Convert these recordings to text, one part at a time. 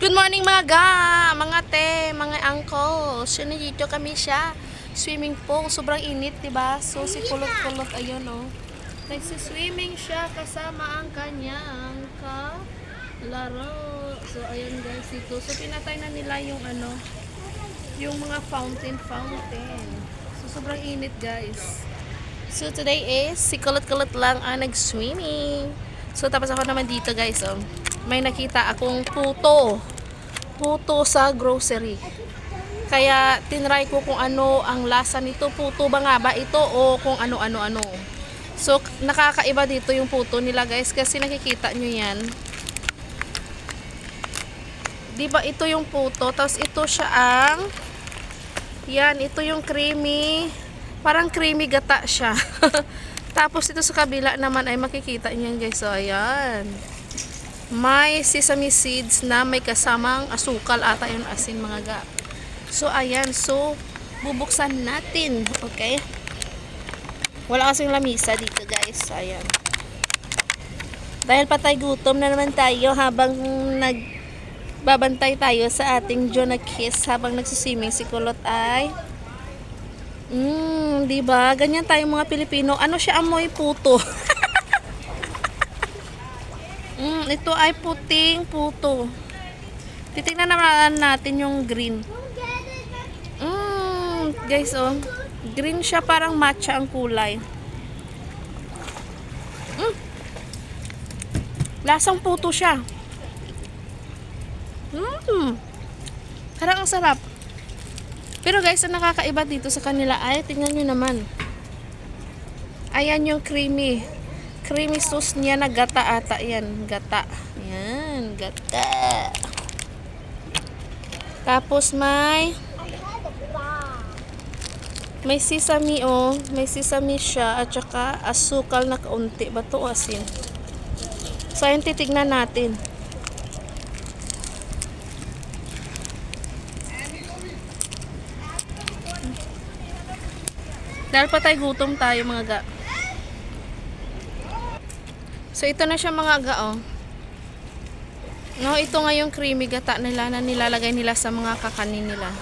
Good morning mga te, mga uncle. So, nandito kami siya. Swimming pool. Sobrang init, diba? So, si kulot-kulot, ayun, oh. Nagsiswimming siya kasama ang kanyang kalaro. So, ayun guys, ito. So, pinatay na nila yung yung mga fountain. So, sobrang init, guys. So, today is si kulot-kulot lang ang nag-swimming. So, tapos ako naman dito, guys, oh. May nakita akong puto sa grocery. Kaya tinry ko kung ano ang lasa nito. Puto ba nga ba ito o kung ano. So nakakaiba dito yung puto nila, guys, kasi nakikita nyo yan. Diba ito yung puto, tapos ito siya ang yan, ito yung creamy, parang creamy gata siya. Tapos ito sa kabila naman ay makikita nyo yan, guys. So ayan, may sesame seeds na may kasamang asukal ata yung asin, mga ga. So ayan, so bubuksan natin, okay? Wala kasing lamisa dito, guys. Ayan, dahil patay gutom na naman tayo habang nagbabantay tayo sa ating Jonah Kiss habang nagsisiming si Kulot ay diba? Ganyan tayo mga Pilipino. Ano siya, amoy puto. Ito ay puting puto. Titignan naman natin yung green. Guys, oh. Green siya, parang matcha ang kulay. Lasang puto siya. Parang ang sarap. Pero guys, ang nakakaiba dito sa kanila ay, tingnan nyo naman. Ayan yung creamy sauce niya na gata ata. Yan, gata. Yan, gata. Tapos may sesame, oh. May sesame siya at saka asukal na kaunti. Ba to, asin? So, ayun, titignan natin. Dahil patay gutom tayo, mga ga. So, ito na siya, mga ga, oh. No, ito nga yung creamy gata nila na nilalagay nila sa mga kakanin nila.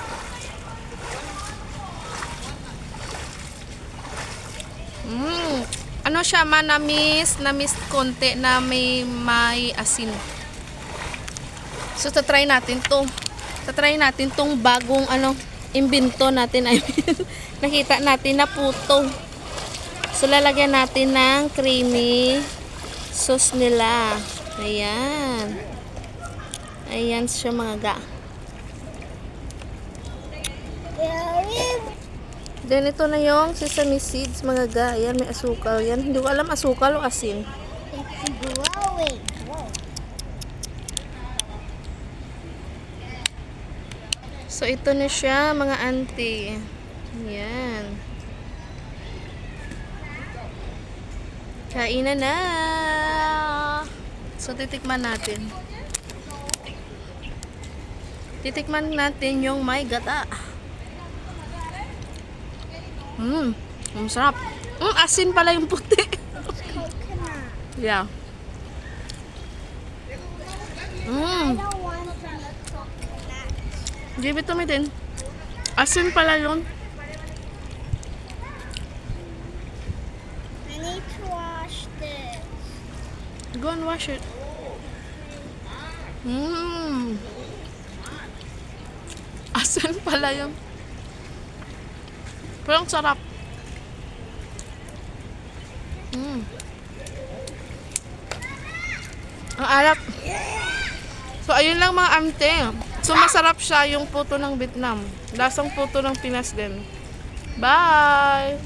Ano siya, namis konti na may asin. So, tatry natin to. Tatry natin tong bagong imbento natin. I mean, nakita natin na puto. So, lalagyan natin ng creamy sauce nila. Ayan. Ayan siya, mga ga. Then, ito na yung sesame seeds, mga ga. Ayan, may asukal. Yan, hindi ko alam asukal o asin. It's glowing. So, ito na siya, mga auntie. Ayan. Kainan na. So, titikman natin. Titikman natin yung may gata. Ang sarap. Asin pala yung puti. Yeah. I don't want some coconut. Give it to me din. Asin pala yun. I need to wash this. Go and wash it. Asin pala yun. Pero ang sarap. Ang alap. So, ayun lang, mga ante. So, masarap siya yung puto ng Vietnam. Lasang puto ng Pinas din. Bye!